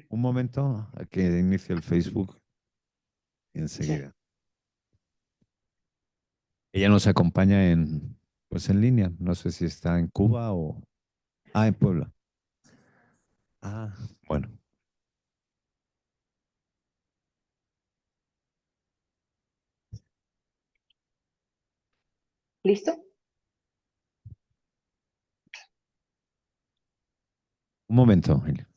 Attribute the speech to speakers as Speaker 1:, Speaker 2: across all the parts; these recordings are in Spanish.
Speaker 1: Un momento a que inicie el Facebook y
Speaker 2: Sí,
Speaker 1: enseguida. Ella nos acompaña pues en línea. No sé si está en Cuba o... Ah, en Puebla. Ah, bueno.
Speaker 2: ¿listo?
Speaker 1: Un momento, Elia.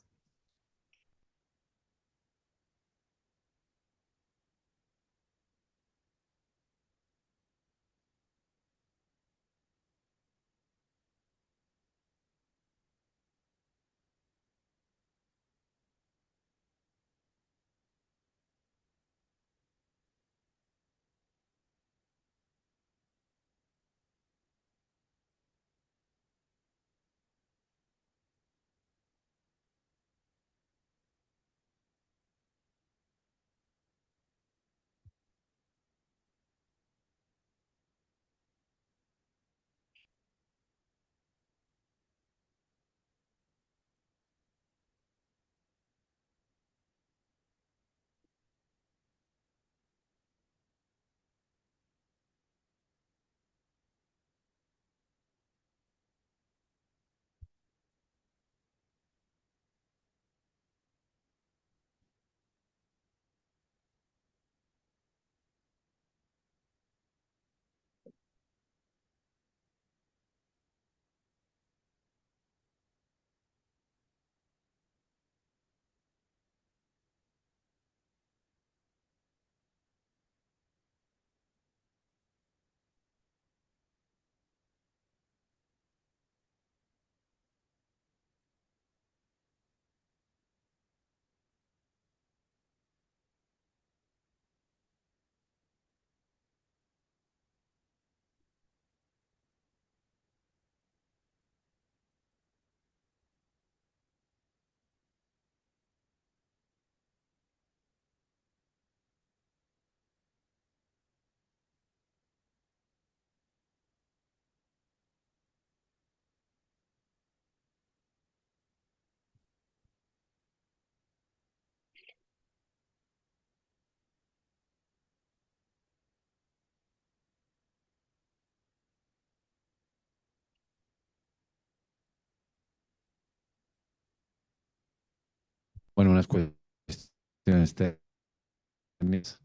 Speaker 1: Bueno, unas cuestiones técnicas.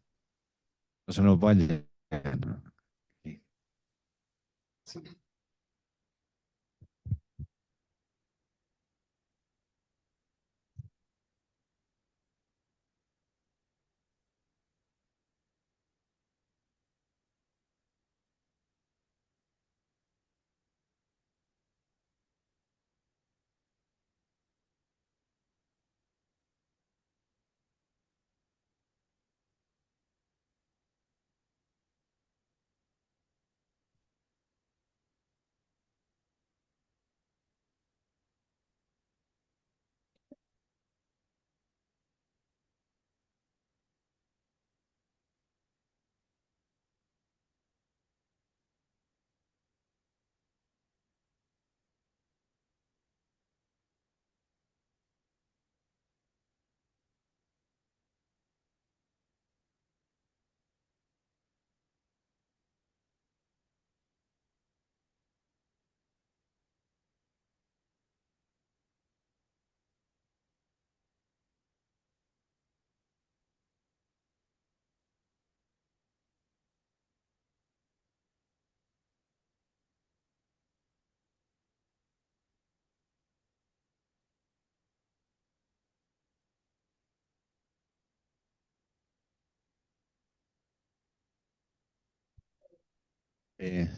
Speaker 1: No se nos vaya. Sí.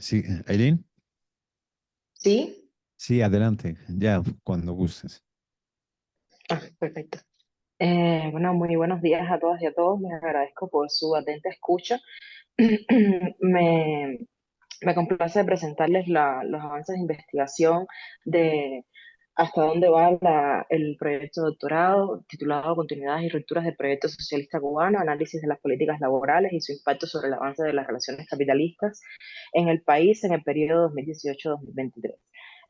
Speaker 1: Sí, Eileen.
Speaker 2: ¿Sí?
Speaker 1: Sí, adelante. Ya, cuando gustes.
Speaker 2: Ah, perfecto. Bueno, muy buenos días a todas y a todos. Les agradezco por su atenta escucha. Me, me complace presentarles los avances de investigación de hasta dónde va el proyecto de doctorado titulado Continuidades y rupturas del proyecto socialista cubano, análisis de las políticas laborales y su impacto sobre el avance de las relaciones capitalistas en el país en el periodo 2018-2023.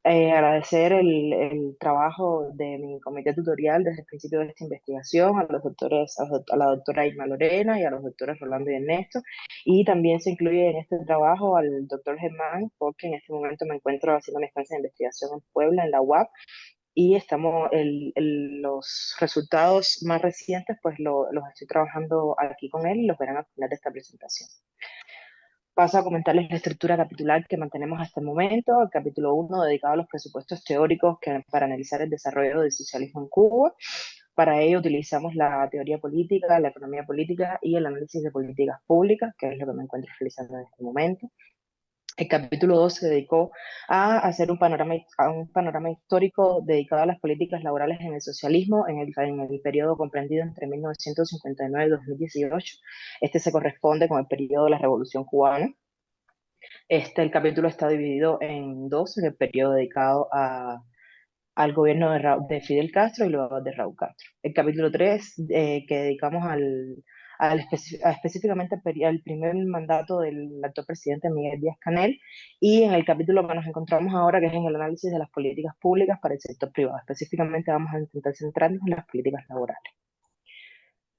Speaker 2: Agradecer el trabajo de mi comité tutorial desde el principio de esta investigación, a los doctores, a la doctora Irma Lorena y a los doctores Rolando y Ernesto. Y también se incluye en este trabajo al doctor Germán, porque en este momento me encuentro haciendo una estancia de investigación en Puebla, en la UAP, y los resultados más recientes, pues los estoy trabajando aquí con él y los verán al final de esta presentación. Paso a comentarles la estructura capitular que mantenemos hasta el momento. El capítulo 1 dedicado a los presupuestos teóricos para analizar el desarrollo del socialismo en Cuba. Para ello utilizamos la teoría política, la economía política y el análisis de políticas públicas, que es lo que me encuentro realizando en este momento. El capítulo 2 se dedicó a hacer un panorama histórico dedicado a las políticas laborales en el socialismo en el periodo comprendido entre 1959 y 2018. Este se corresponde con el periodo de la Revolución Cubana. El capítulo está dividido en dos, en el periodo dedicado al gobierno de Fidel Castro y luego de Raúl Castro. El capítulo 3, que dedicamos específicamente al primer mandato del actual presidente Miguel Díaz-Canel, y en el capítulo que nos encontramos ahora, que es en el análisis de las políticas públicas para el sector privado. Específicamente vamos a intentar centrarnos en las políticas laborales.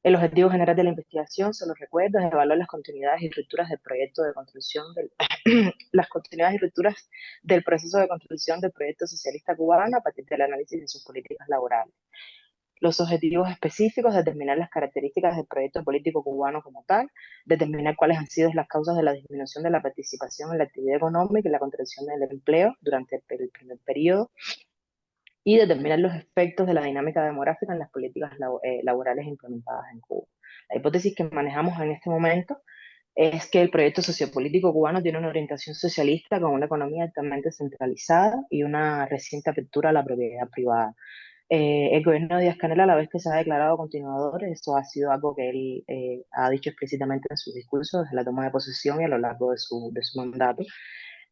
Speaker 2: El objetivo general de la investigación, se los recuerdo, es evaluar las continuidades y rupturas del proyecto de construcción las continuidades y rupturas del proceso de construcción del proyecto socialista cubano a partir del análisis de sus políticas laborales. Los objetivos específicos, determinar las características del proyecto político cubano como tal, determinar cuáles han sido las causas de la disminución de la participación en la actividad económica y la contracción del empleo durante el primer periodo, y determinar los efectos de la dinámica demográfica en las políticas laborales implementadas en Cuba. La hipótesis que manejamos en este momento es que el proyecto sociopolítico cubano tiene una orientación socialista con una economía altamente centralizada y una reciente apertura a la propiedad privada. El gobierno de Díaz-Canel, a la vez que se ha declarado continuador, eso ha sido algo que él ha dicho explícitamente en su discurso desde la toma de posesión y a lo largo de su mandato.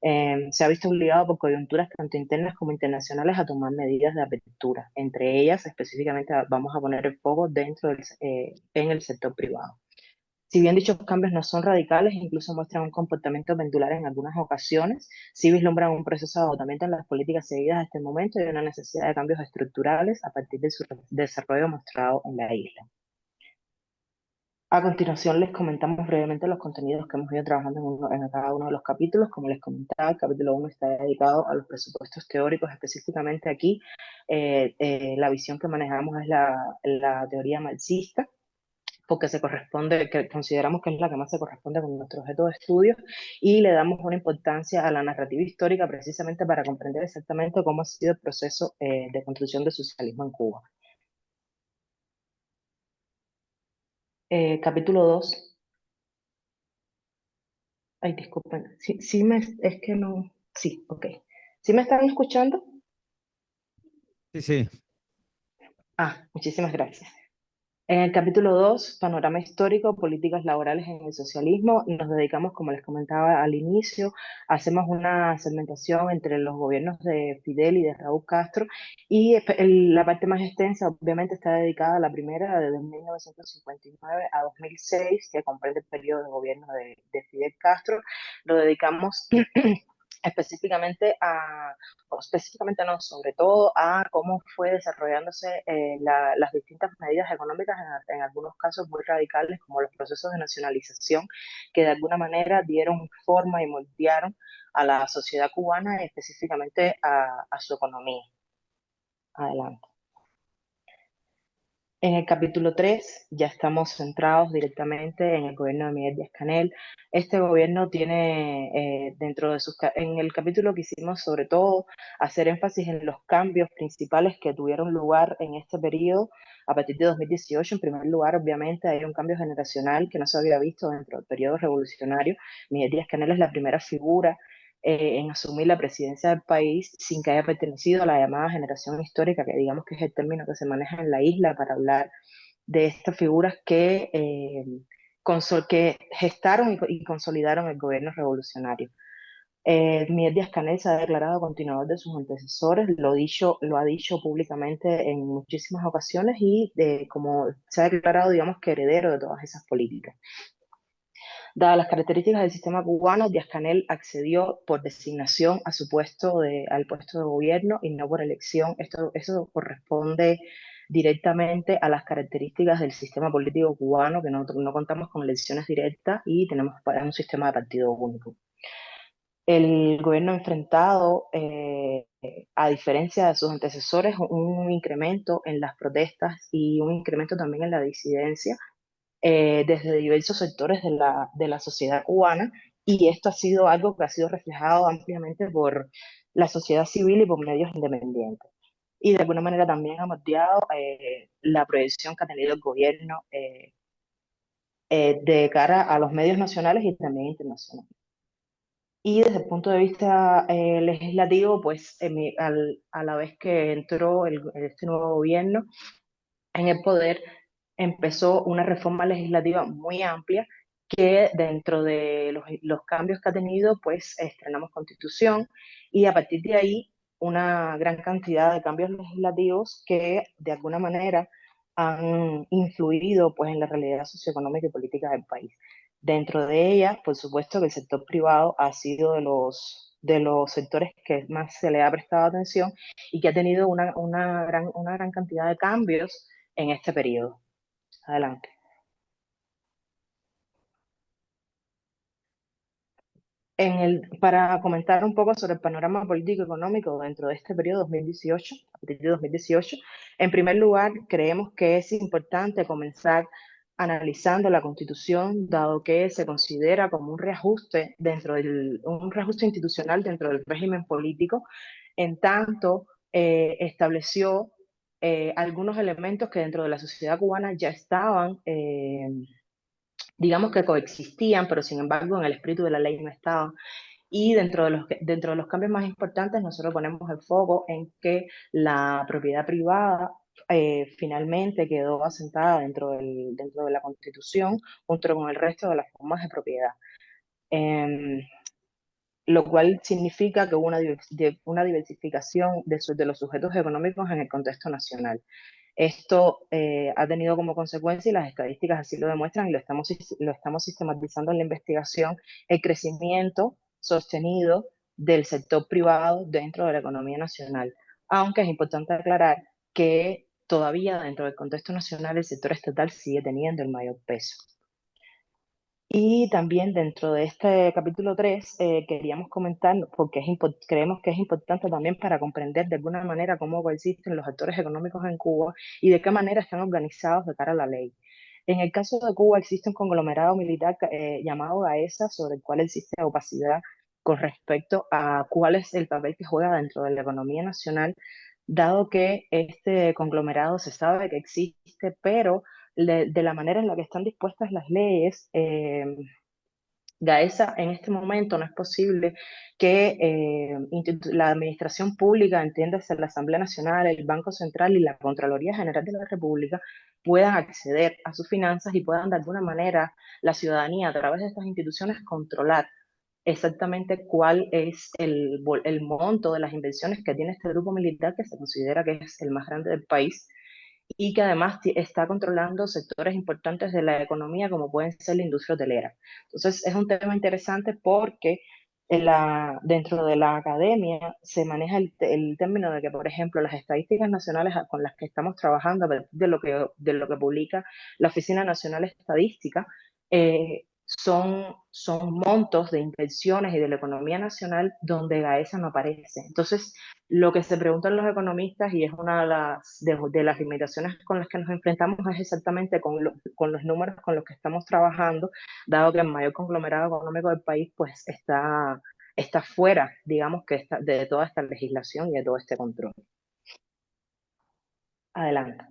Speaker 2: Se ha visto obligado por coyunturas tanto internas como internacionales a tomar medidas de apertura. Entre ellas, específicamente, vamos a poner el foco en el sector privado. Si bien dichos cambios no son radicales, incluso muestran un comportamiento pendular en algunas ocasiones, sí vislumbran un proceso de agotamiento en las políticas seguidas hasta el momento y una necesidad de cambios estructurales a partir de su desarrollo mostrado en la isla. A continuación les comentamos brevemente los contenidos que hemos ido trabajando en cada uno de los capítulos. Como les comentaba, el capítulo 1 está dedicado a los presupuestos teóricos. Específicamente aquí la visión que manejamos es la teoría marxista, porque que consideramos que es la que más se corresponde con nuestro objeto de estudio, y le damos una importancia a la narrativa histórica precisamente para comprender exactamente cómo ha sido el proceso de construcción del socialismo en Cuba. Capítulo 2. Ay, disculpen. Es que no. Sí, ok. ¿Sí me están escuchando?
Speaker 1: Sí, sí.
Speaker 2: Ah, muchísimas gracias. En el capítulo 2, Panorama histórico, políticas laborales en el socialismo, nos dedicamos, como les comentaba al inicio, hacemos una segmentación entre los gobiernos de Fidel y de Raúl Castro, y la parte más extensa obviamente está dedicada a la primera, de 1959 a 2006, que comprende el periodo de gobierno de Fidel Castro. Lo dedicamos específicamente o específicamente no, sobre todo a cómo fue desarrollándose las distintas medidas económicas, en algunos casos muy radicales, como los procesos de nacionalización, que de alguna manera dieron forma y moldearon a la sociedad cubana y específicamente a su economía. Adelante. En el capítulo 3 ya estamos centrados directamente en el gobierno de Miguel Díaz-Canel. Este gobierno tiene dentro de en el capítulo quisimos sobre todo hacer énfasis en los cambios principales que tuvieron lugar en este periodo a partir de 2018. En primer lugar, obviamente, hay un cambio generacional que no se había visto dentro del periodo revolucionario. Miguel Díaz-Canel es la primera figura en asumir la presidencia del país sin que haya pertenecido a la llamada generación histórica, que digamos que es el término que se maneja en la isla para hablar de estas figuras que gestaron y consolidaron el gobierno revolucionario. Miguel Díaz-Canel se ha declarado continuador de sus antecesores, lo ha dicho públicamente en muchísimas ocasiones, y como se ha declarado, digamos, que heredero de todas esas políticas. Dadas las características del sistema cubano, Díaz-Canel accedió por designación a su al puesto de gobierno y no por elección. Eso corresponde directamente a las características del sistema político cubano, que no contamos con elecciones directas y tenemos un sistema de partido único. El gobierno ha enfrentado, a diferencia de sus antecesores, un incremento en las protestas y un incremento también en la disidencia desde diversos sectores de la sociedad cubana, y esto ha sido algo que ha sido reflejado ampliamente por la sociedad civil y por medios independientes. Y de alguna manera también ha moldeado la proyección que ha tenido el gobierno de cara a los medios nacionales y también internacionales. Y desde el punto de vista legislativo, pues a la vez que entró este nuevo gobierno en el poder, empezó una reforma legislativa muy amplia que dentro de los cambios que ha tenido, pues estrenamos constitución y a partir de ahí una gran cantidad de cambios legislativos que de alguna manera han influido pues en la realidad socioeconómica y política del país. Dentro de ella, por supuesto que el sector privado ha sido de los sectores que más se le ha prestado atención y que ha tenido una gran cantidad de cambios en este periodo. Adelante. Para comentar un poco sobre el panorama político y económico dentro de este periodo 2018, a partir de 2018, en primer lugar, creemos que es importante comenzar analizando la Constitución, dado que se considera como un reajuste institucional dentro del régimen político, en tanto estableció algunos elementos que dentro de la sociedad cubana ya estaban digamos que coexistían, pero sin embargo en el espíritu de la ley no estaban. Y dentro de los cambios más importantes, nosotros ponemos el foco en que la propiedad privada finalmente quedó asentada dentro de la Constitución junto con el resto de las formas de propiedad. Em, lo cual significa que hubo una diversificación de los sujetos económicos en el contexto nacional. Esto ha tenido como consecuencia, y las estadísticas así lo demuestran, y lo estamos sistematizando en la investigación, el crecimiento sostenido del sector privado dentro de la economía nacional. Aunque es importante aclarar que todavía dentro del contexto nacional el sector estatal sigue teniendo el mayor peso. Y también dentro de este capítulo 3 queríamos comentar, porque creemos que es importante también para comprender de alguna manera cómo coexisten los actores económicos en Cuba y de qué manera están organizados de cara a la ley. En el caso de Cuba existe un conglomerado militar llamado GAESA, sobre el cual existe opacidad con respecto a cuál es el papel que juega dentro de la economía nacional, dado que este conglomerado se sabe que existe, pero de la manera en la que están dispuestas las leyes, Gaesa en este momento no es posible que la administración pública, entiéndase la Asamblea Nacional, el Banco Central y la Contraloría General de la República, puedan acceder a sus finanzas y puedan de alguna manera la ciudadanía a través de estas instituciones controlar exactamente cuál es el monto de las inversiones que tiene este grupo militar, que se considera que es el más grande del país y que además está controlando sectores importantes de la economía como pueden ser la industria hotelera. Entonces es un tema interesante porque dentro de la academia se maneja el término de que, por ejemplo, las estadísticas nacionales con las que estamos trabajando, a partir de lo que publica la Oficina Nacional de Estadística, son montos de inversiones y de la economía nacional donde GAESA no aparece. Entonces, lo que se preguntan los economistas, y es una de las limitaciones con las que nos enfrentamos, es exactamente con los números con los que estamos trabajando, dado que el mayor conglomerado económico del país pues está fuera, digamos, de toda esta legislación y de todo este control. Adelante.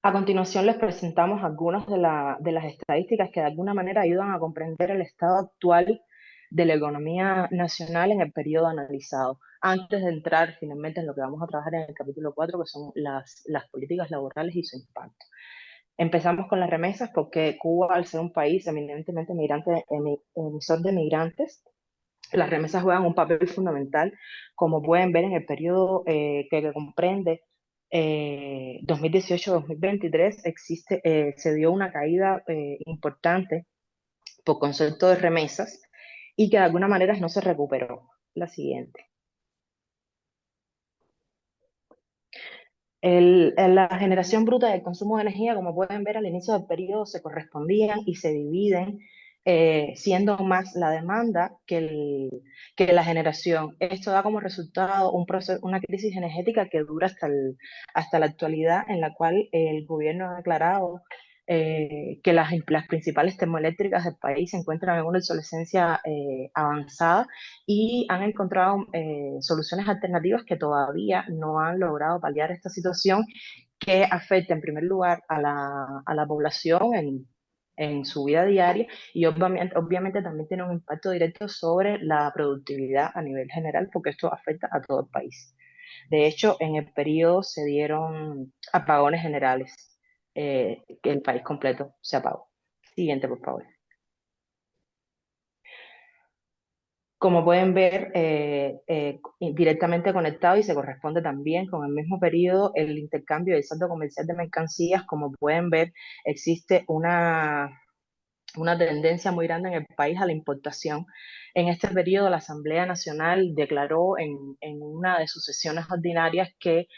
Speaker 2: A continuación les presentamos algunas de las estadísticas que de alguna manera ayudan a comprender el estado actual de la economía nacional en el periodo analizado, antes de entrar finalmente en lo que vamos a trabajar en el capítulo 4, que son las políticas laborales y su impacto. Empezamos con las remesas porque Cuba, al ser un país eminentemente emisor de migrantes, las remesas juegan un papel fundamental, como pueden ver en el periodo que comprende 2018-2023 se dio una caída importante por concepto de remesas y que de alguna manera no se recuperó. La siguiente. La generación bruta del consumo de energía, como pueden ver al inicio del periodo, se correspondían y se dividen, siendo más la demanda que la generación. Esto da como resultado una crisis energética que dura hasta la actualidad, en la cual el gobierno ha declarado que las principales termoeléctricas del país se encuentran en una obsolescencia avanzada y han encontrado soluciones alternativas que todavía no han logrado paliar esta situación que afecta en primer lugar a la población en su vida diaria y obviamente también tiene un impacto directo sobre la productividad a nivel general porque esto afecta a todo el país. De hecho, en el periodo se dieron apagones generales, que el país completo se apagó. Siguiente, por favor. Como pueden ver, directamente conectado y se corresponde también con el mismo periodo el intercambio y el saldo comercial de mercancías. Como pueden ver, existe una tendencia muy grande en el país a la importación. En este periodo, la Asamblea Nacional declaró en una de sus sesiones ordinarias que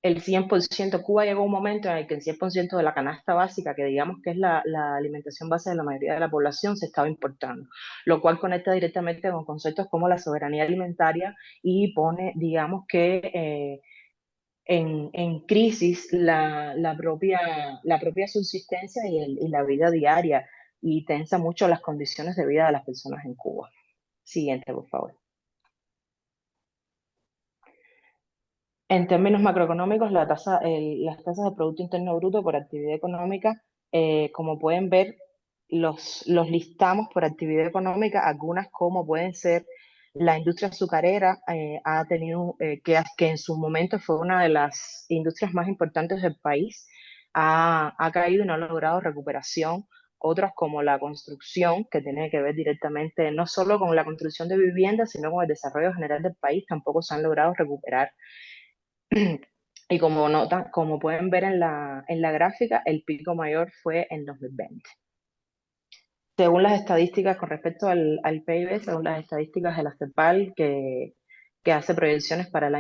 Speaker 2: el 100%, Cuba llegó a un momento en el que el 100% de la canasta básica, que digamos que es la alimentación base de la mayoría de la población, se estaba importando, lo cual conecta directamente con conceptos como la soberanía alimentaria y pone, digamos que en crisis la propia subsistencia y la vida diaria y tensa mucho las condiciones de vida de las personas en Cuba. Siguiente, por favor. En términos macroeconómicos, las tasas de Producto Interno Bruto por actividad económica, como pueden ver, los listamos por actividad económica, algunas como pueden ser la industria azucarera, ha tenido, que en su momento fue una de las industrias más importantes del país, ha caído y no ha logrado recuperación. Otras como la construcción, que tiene que ver directamente no solo con la construcción de viviendas, sino con el desarrollo general del país, tampoco se han logrado recuperar. Y como pueden ver en la gráfica, el pico mayor fue en 2020. Según las estadísticas con respecto al PIB, según las estadísticas de la CEPAL, que hace proyecciones para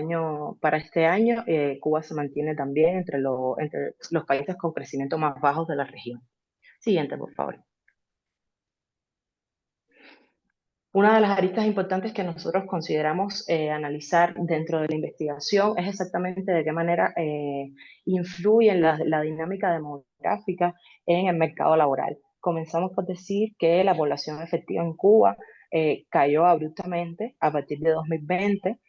Speaker 2: para este año, Cuba se mantiene también entre los países con crecimiento más bajos de la región. Siguiente, por favor. Una de las aristas importantes que nosotros consideramos analizar dentro de la investigación es exactamente de qué manera influye en la dinámica demográfica en el mercado laboral. Comenzamos por decir que la población efectiva en Cuba cayó abruptamente a partir de 2020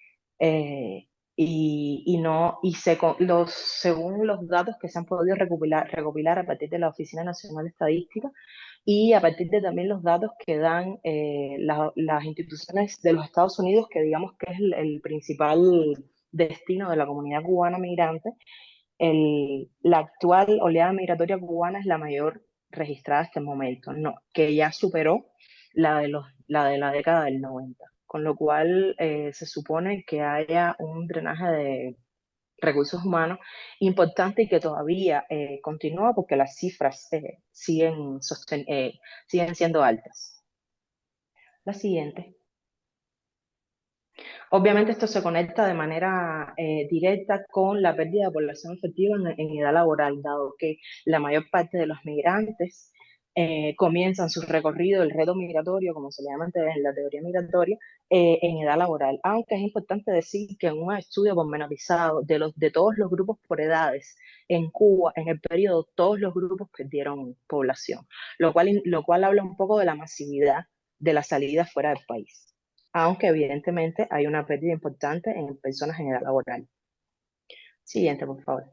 Speaker 2: eh, y no, y según los datos que se han podido recopilar a partir de la Oficina Nacional de Estadística, y a partir de también los datos que dan las instituciones de los Estados Unidos, que digamos que es el principal destino de la comunidad cubana migrante, la actual oleada migratoria cubana es la mayor registrada hasta el momento, no, que ya superó la de la década del 90, con lo cual se supone que haya un drenaje de recursos humanos importante y que todavía continúa porque las cifras siguen siendo altas. La siguiente. Obviamente esto se conecta de manera directa con la pérdida de población efectiva en edad laboral, dado que la mayor parte de los migrantes comienzan su recorrido, el reto migratorio, como se le llama en la teoría migratoria, en edad laboral. Aunque es importante decir que en un estudio pormenorizado de todos los grupos por edades en Cuba, en el periodo, todos los grupos perdieron población, lo cual habla un poco de la masividad de la salida fuera del país, aunque evidentemente hay una pérdida importante en personas en edad laboral. Siguiente, por favor.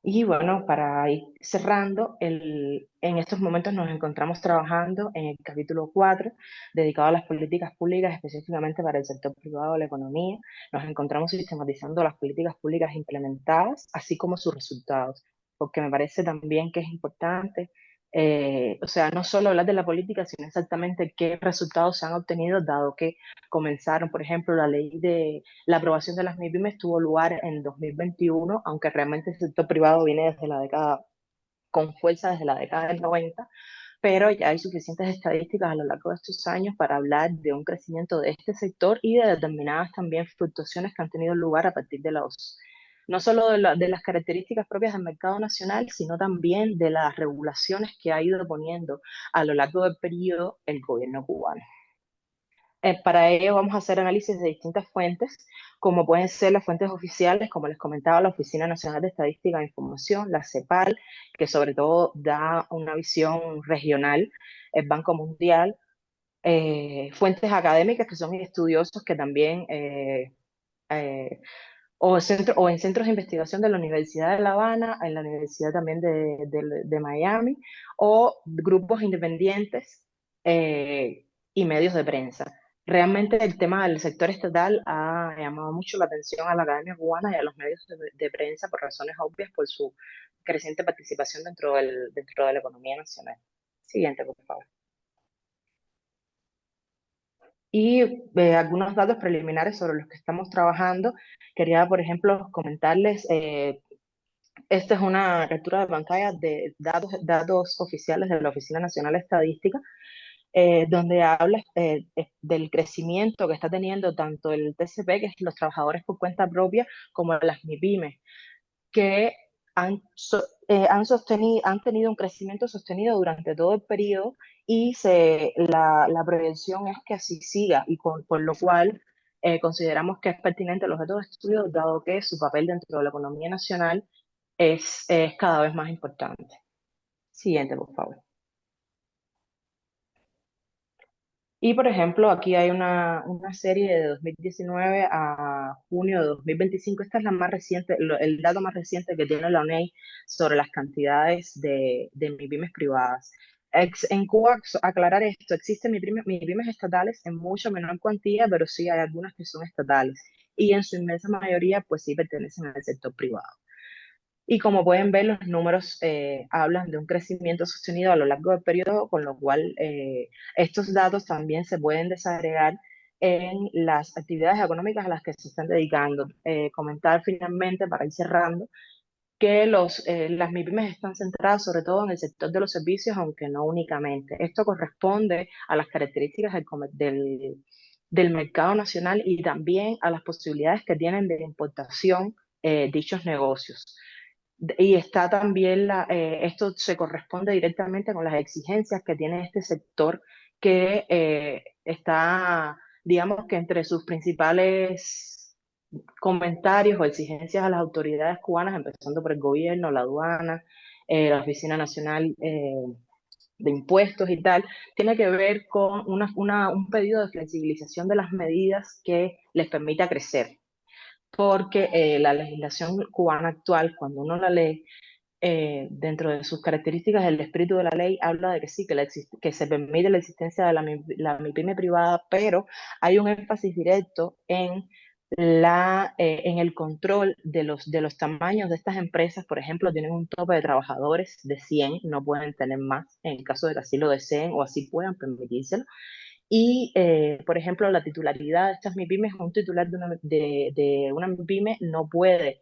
Speaker 2: Y bueno, para ir cerrando, en estos momentos nos encontramos trabajando en el capítulo 4, dedicado a las políticas públicas específicamente para el sector privado de la economía. Nos encontramos sistematizando las políticas públicas implementadas, así como sus resultados, porque me parece también que es importante O sea, no solo hablar de la política, sino exactamente qué resultados se han obtenido, dado que comenzaron, por ejemplo, la aprobación de las MIPYMES tuvo lugar en 2021, aunque realmente el sector privado viene desde la década, con fuerza desde la década del 90, pero ya hay suficientes estadísticas a lo largo de estos años para hablar de un crecimiento de este sector y de determinadas también fluctuaciones que han tenido lugar a partir de no solo de las características propias del mercado nacional, sino también de las regulaciones que ha ido poniendo a lo largo del periodo el gobierno cubano. Para ello vamos a hacer análisis de distintas fuentes, como pueden ser las fuentes oficiales, como les comentaba, la Oficina Nacional de Estadística e Información, la CEPAL, que sobre todo da una visión regional, el Banco Mundial, fuentes académicas que son estudiosos que también, eh, o en centros de investigación de la Universidad de La Habana, en la Universidad también de Miami, o grupos independientes y medios de prensa. Realmente el tema del sector estatal ha llamado mucho la atención a la academia cubana y a los medios de prensa por razones obvias, por su creciente participación dentro de la economía nacional. Siguiente, por favor. Y algunos datos preliminares sobre los que estamos trabajando. Quería, por ejemplo, comentarles, esta es una captura de pantalla de datos oficiales de la Oficina Nacional de Estadística, donde habla del crecimiento que está teniendo tanto el TCP, que es los trabajadores por cuenta propia, como las MIPYMES, que han tenido un crecimiento sostenido durante todo el periodo y la proyección es que así siga, y por lo cual consideramos que es pertinente el objeto de estudio, dado que su papel dentro de la economía nacional es cada vez más importante. Siguiente, por favor. Y por ejemplo, aquí hay una serie de 2019 a junio de 2025. Esta es la más reciente, el dato más reciente que tiene la ONEI sobre las cantidades de MIPYMES privadas. En Cuba, aclarar esto, existen MIPYMES estatales en mucho menor cuantía, pero sí hay algunas que son estatales. Y en su inmensa mayoría, pues sí pertenecen al sector privado. Y como pueden ver, los números hablan de un crecimiento sostenido a lo largo del periodo, con lo cual estos datos también se pueden desagregar en las actividades económicas a las que se están dedicando. Comentar finalmente, para ir cerrando, que las MIPYMES están centradas sobre todo en el sector de los servicios, aunque no únicamente. Esto corresponde a las características del mercado nacional y también a las posibilidades que tienen de importación dichos negocios. Y está también, esto se corresponde directamente con las exigencias que tiene este sector, que está, digamos que entre sus principales comentarios o exigencias a las autoridades cubanas, empezando por el gobierno, la aduana, la Oficina Nacional de Impuestos y tal, tiene que ver con un pedido de flexibilización de las medidas que les permita crecer, porque la legislación cubana actual, cuando uno la lee, dentro de sus características, el espíritu de la ley habla de que sí, que se permite la existencia de la MIPYME privada, pero hay un énfasis directo en el control de los tamaños de estas empresas. Por ejemplo, tienen un tope de trabajadores de 100, no pueden tener más en caso de que así lo deseen o así puedan permitírselo. Y, por ejemplo, la titularidad de estas MIPYMES, un titular de una MIPYME no puede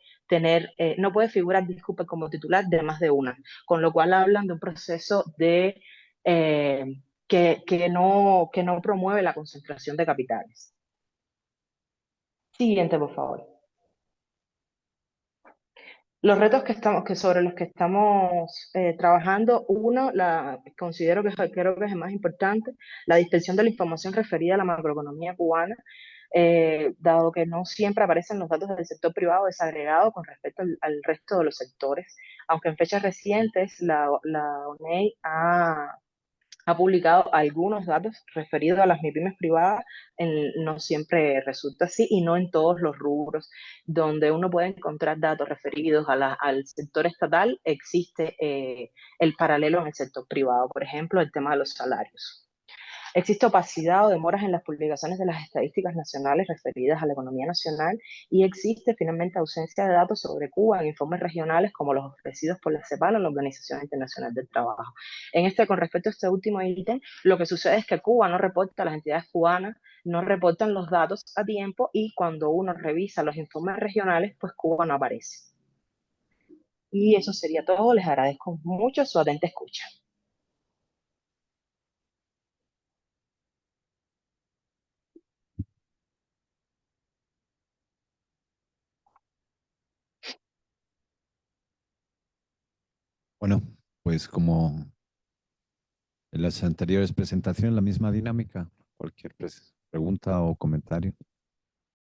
Speaker 2: figurar, disculpe, como titular de más de una, con lo cual hablan de un proceso eh, que no promueve la concentración de capitales. Siguiente, por favor. Los retos sobre los que estamos trabajando, uno, considero que creo que es el más importante, la dispersión de la información referida a la macroeconomía cubana, dado que no siempre aparecen los datos del sector privado desagregados con respecto al resto de los sectores, aunque en fechas recientes la ONEI ha publicado algunos datos referidos a las MIPYMES privadas, no siempre resulta así y no en todos los rubros. Donde uno puede encontrar datos referidos al sector estatal, existe el paralelo en el sector privado, por ejemplo, el tema de los salarios. Existe opacidad o demoras en las publicaciones de las estadísticas nacionales referidas a la economía nacional y existe finalmente ausencia de datos sobre Cuba en informes regionales como los ofrecidos por la CEPAL o la Organización Internacional del Trabajo. Con respecto a este último ítem, lo que sucede es que Cuba no reporta, las entidades cubanas no reportan los datos a tiempo y cuando uno revisa los informes regionales, pues Cuba no aparece. Y eso sería todo. Les agradezco mucho su atenta escucha.
Speaker 1: Bueno, pues como en las anteriores presentaciones, la misma dinámica. Cualquier pregunta o comentario.